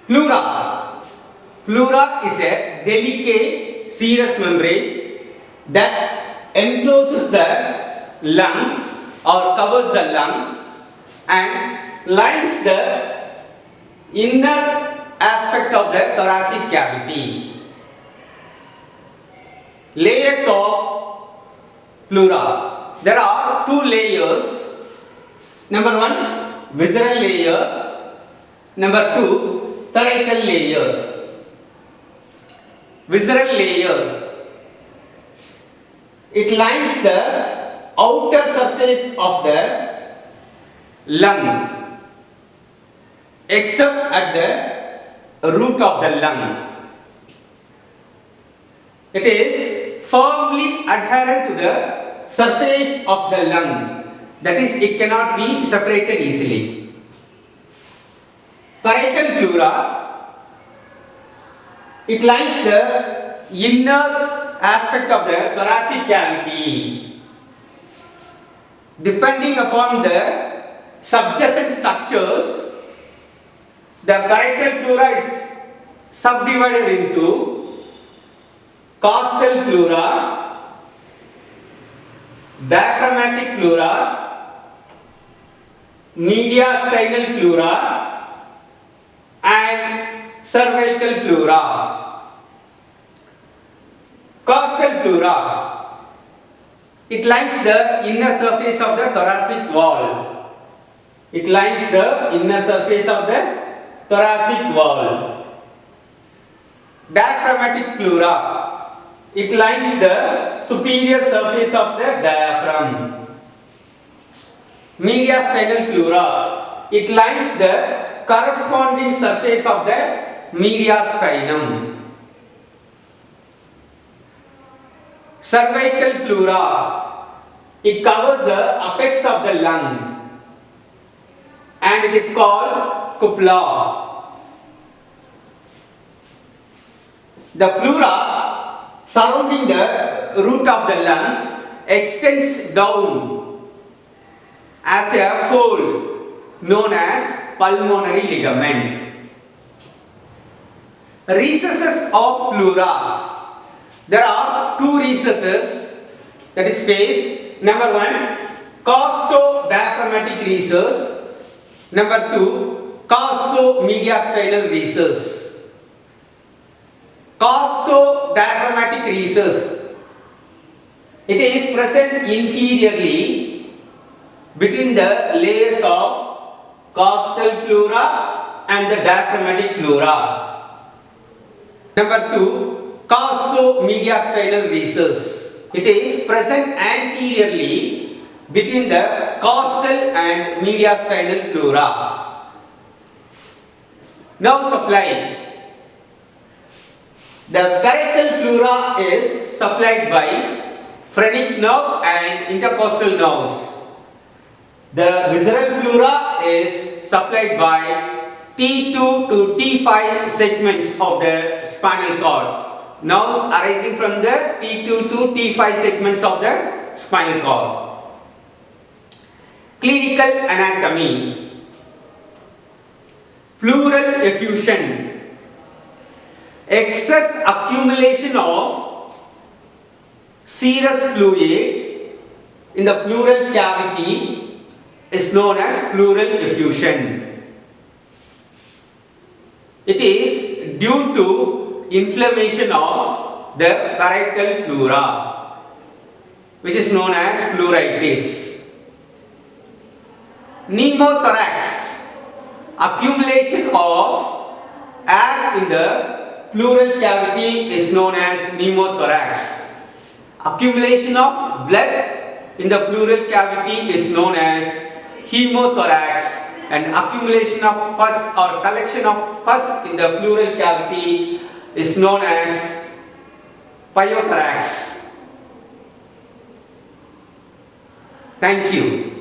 Pleura. Pleura is a delicate serous membrane that encloses the lung or covers the lung and lines the inner aspect of the thoracic cavity. Layers of pleura. There are two layers. Number one, visceral layer. Number two, parietal layer. Visceral layer. It lines the outer surface of the lung, except at the root of the lung. It is firmly adherent to the surface of the lung. That is, it cannot be separated easily. Parietal pleura, it lines the inner aspect of the thoracic cavity. Depending upon the subjacent structures, the parietal pleura is subdivided into costal pleura, diaphragmatic pleura, mediastinal pleura and cervical pleura. Costal pleura, it lines the inner surface of the thoracic wall. It lines the inner surface of the thoracic wall. Diaphragmatic pleura, it lines the superior surface of the diaphragm. Mediastinal pleura, it lines the corresponding surface of the mediastinum. Cervical pleura, it covers the apex of the lung and it is called cupula. The pleura surrounding the root of the lung extends down as a fold known as pulmonary ligament. Recesses of pleura. There are two recesses, that is space. Number one, costodiaphragmatic recess. Number two, costomediastinal recess. Costodiaphragmatic recess. It is present inferiorly between the layers of costal pleura and the diaphragmatic pleura. Number two, costomediastinal recess. It is present anteriorly between the costal and mediastinal pleura. Nerve supply. The parietal pleura is supplied by phrenic nerve and intercostal nerves. The visceral pleura is supplied by T2 to T5 segments of the spinal cord. Nerves arising from the T2 to T5 segments of the spinal cord. Clinical anatomy. Pleural effusion. Excess accumulation of serous fluid in the pleural cavity is known as pleural effusion. It is due to inflammation of the parietal pleura, which is known as pleuritis. Pneumothorax, accumulation of air in the pleural cavity is known as pneumothorax. Accumulation of blood in the pleural cavity is known as hemothorax. And accumulation of pus or collection of pus in the pleural cavity is known as pyothorax. Thank you.